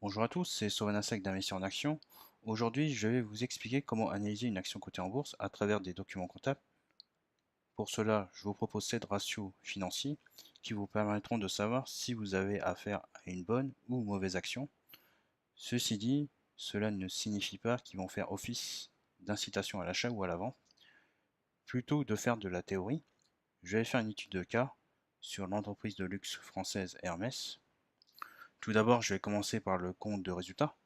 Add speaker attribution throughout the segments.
Speaker 1: Bonjour à tous, c'est Sovanasek d'Investir en Action. Aujourd'hui, je vais vous expliquer comment analyser une action cotée en bourse à travers des documents comptables. Pour cela, je vous propose 7 ratios financiers qui vous permettront de savoir si vous avez affaire à une bonne ou mauvaise action. Ceci dit, cela ne signifie pas qu'ils vont faire office d'incitation à l'achat ou à la vente. Plutôt que de faire de la théorie, je vais faire une étude de cas sur l'entreprise de luxe française Hermès. Tout d'abord, je vais commencer par le compte de résultat.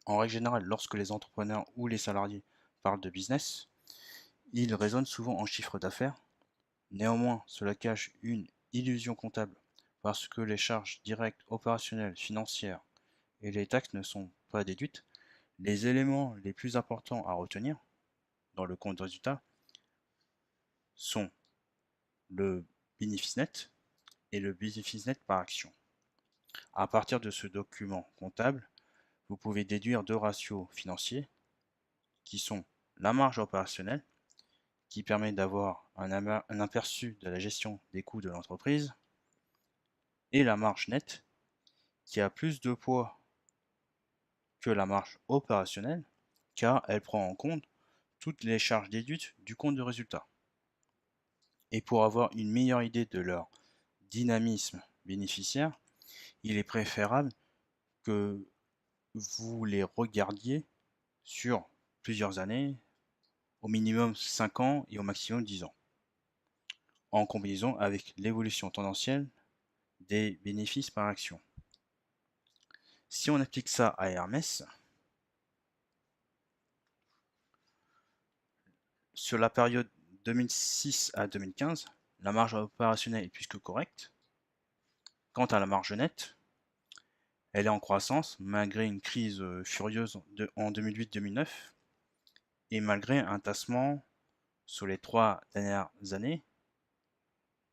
Speaker 1: En règle générale, lorsque les entrepreneurs ou les salariés parlent de business, ils raisonnent souvent en chiffre d'affaires. Néanmoins, cela cache une illusion comptable parce que les charges directes, opérationnelles, financières et les taxes ne sont pas déduites. Les éléments les plus importants à retenir dans le compte de résultat sont le bénéfice net et le bénéfice net par action. À partir de ce document comptable, vous pouvez déduire deux ratios financiers qui sont la marge opérationnelle qui permet d'avoir un aperçu de la gestion des coûts de l'entreprise, et la marge nette, qui a plus de poids que la marge opérationnelle, car elle prend en compte toutes les charges déduites du compte de résultat. Et pour avoir une meilleure idée de leur dynamisme bénéficiaire, il est préférable que vous les regardiez sur plusieurs années, au minimum 5 ans et au maximum 10 ans, en combinaison avec l'évolution tendancielle des bénéfices par action. Si on applique ça à Hermès, sur la période 2006 à 2015, la marge opérationnelle est plus que correcte. Quant à la marge nette, elle est en croissance malgré une crise furieuse en 2008-2009 et malgré un tassement sur les 3 dernières années.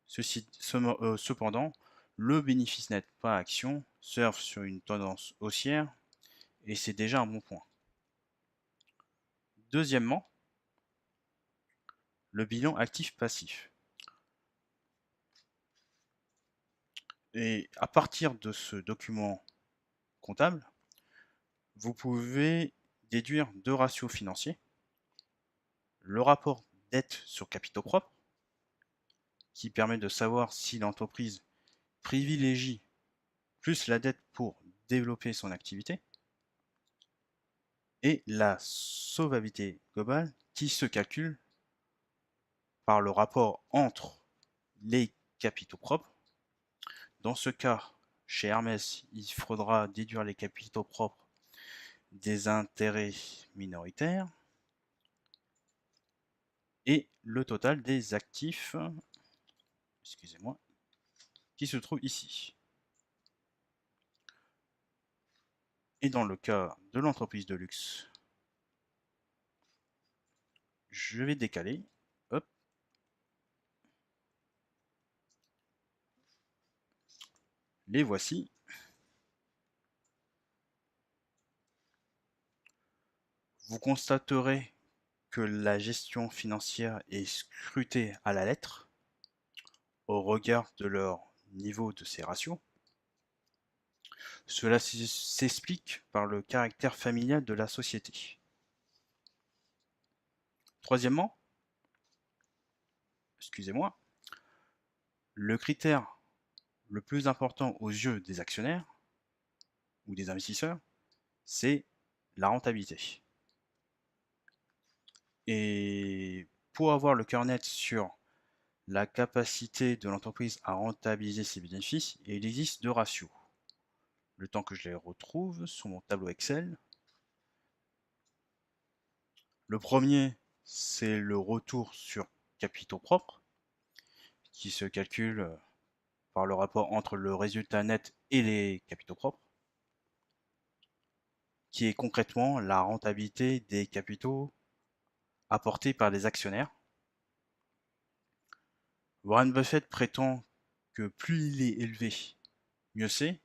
Speaker 1: Cependant, le bénéfice net par action surfe sur une tendance haussière et c'est déjà un bon point. Deuxièmement, le bilan actif-passif. Et à partir de ce document comptable, vous pouvez déduire deux ratios financiers. Le rapport dette sur capitaux propres, qui permet de savoir si l'entreprise privilégie plus la dette pour développer son activité, et la solvabilité globale, qui se calcule par le rapport entre les capitaux propres. Dans ce cas, chez Hermès, il faudra déduire les capitaux propres des intérêts minoritaires et le total des actifs, excusez-moi, qui se trouve ici. Et dans le cas de l'entreprise de luxe, je vais décaler, hop, les voici. Vous constaterez que la gestion financière est scrutée à la lettre au regard de leur niveau de ces ratios. Cela s'explique par le caractère familial de la société. Troisièmement, excusez-moi, le critère le plus important aux yeux des actionnaires ou des investisseurs, c'est la rentabilité. Et pour avoir le cœur net sur la capacité de l'entreprise à rentabiliser ses bénéfices, il existe deux ratios. Le temps que je les retrouve sur mon tableau Excel. Le premier, c'est le retour sur capitaux propres, qui se calcule par le rapport entre le résultat net et les capitaux propres, qui est concrètement la rentabilité des capitaux apportés par les actionnaires. Warren Buffett prétend que plus il est élevé, mieux c'est.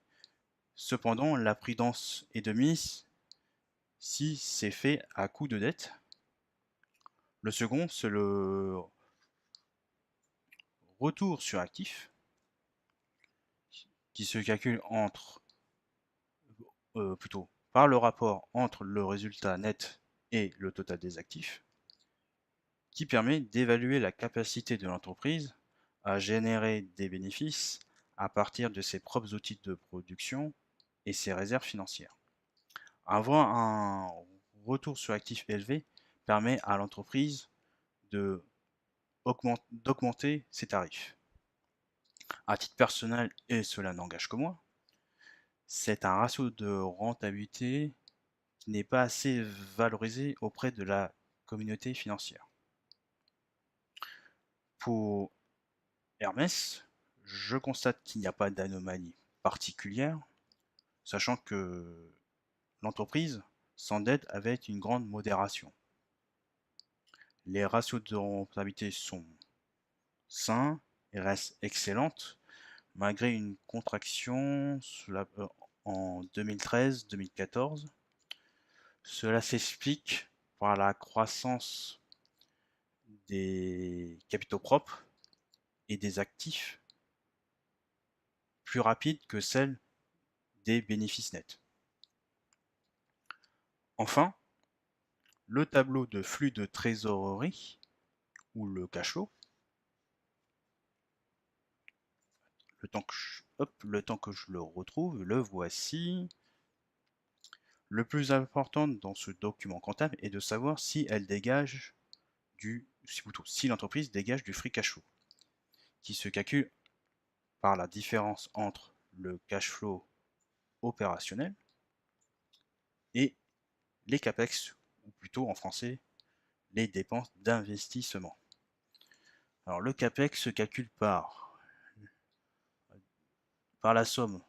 Speaker 1: Cependant, la prudence est de mise si c'est fait à coup de dette. Le second, c'est le retour sur actif qui se calcule entre plutôt par le rapport entre le résultat net et le total des actifs, qui permet d'évaluer la capacité de l'entreprise à générer des bénéfices à partir de ses propres outils de production et ses réserves financières. Avoir un retour sur actif élevé permet à l'entreprise d'augmenter ses tarifs. À titre personnel, et cela n'engage que moi, c'est un ratio de rentabilité qui n'est pas assez valorisé auprès de la communauté financière. Pour Hermès, je constate qu'il n'y a pas d'anomalie particulière, sachant que l'entreprise s'endette avec une grande modération. Les ratios de rentabilité sont sains et restent excellentes, malgré une contraction en 2013-2014. Cela s'explique par la croissance des capitaux propres et des actifs plus rapide que celle des bénéfices nets. Enfin, le tableau de flux de trésorerie, ou le cash flow, le temps que je le retrouve, le voici. Le plus important dans ce document comptable est de savoir si elle dégage si l'entreprise dégage du free cash flow, qui se calcule par la différence entre le cash flow opérationnel et les capex, ou plutôt en français, les dépenses d'investissement. Alors le capex se calcule par la somme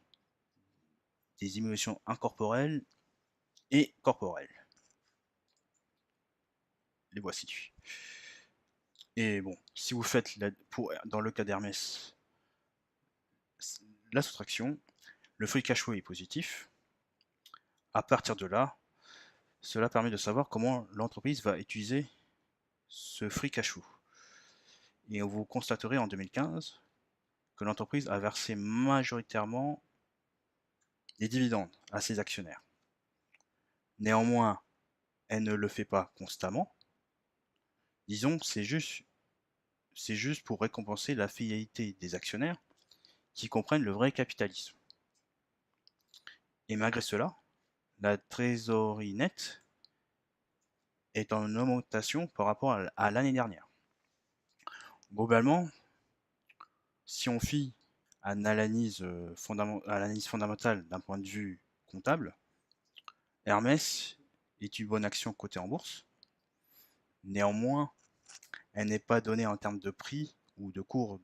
Speaker 1: des émulations incorporelles et corporelles. Les voici. Et bon, si vous faites, dans le cas d'Hermès, la soustraction, le free cash flow est positif. À partir de là, cela permet de savoir comment l'entreprise va utiliser ce free cash flow. Et vous constaterez en 2015 que l'entreprise a versé majoritairement des dividendes à ses actionnaires. Néanmoins, elle ne le fait pas constamment. Disons, c'est juste pour récompenser la fidélité des actionnaires qui comprennent le vrai capitalisme. Et malgré cela, la trésorerie nette est en augmentation par rapport à l'année dernière. Globalement, si on fit une analyse fondamentale d'un point de vue comptable, Hermès est une bonne action cotée en bourse. Néanmoins, elle n'est pas donnée en termes de prix ou de cours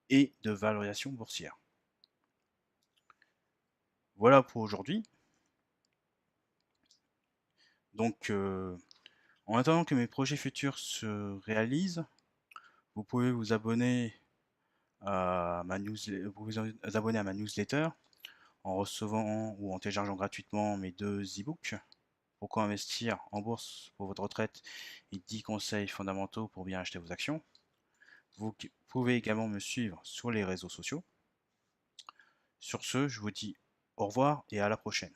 Speaker 1: et de valorisation boursière. Voilà pour aujourd'hui. Donc, en attendant que mes projets futurs se réalisent, vous pouvez vous abonner à ma newsletter en recevant ou en téléchargeant gratuitement mes 2 e-books. Pourquoi investir en bourse pour votre retraite et 10 conseils fondamentaux pour bien acheter vos actions. Vous pouvez également me suivre sur les réseaux sociaux. Sur ce, je vous dis au revoir et à la prochaine.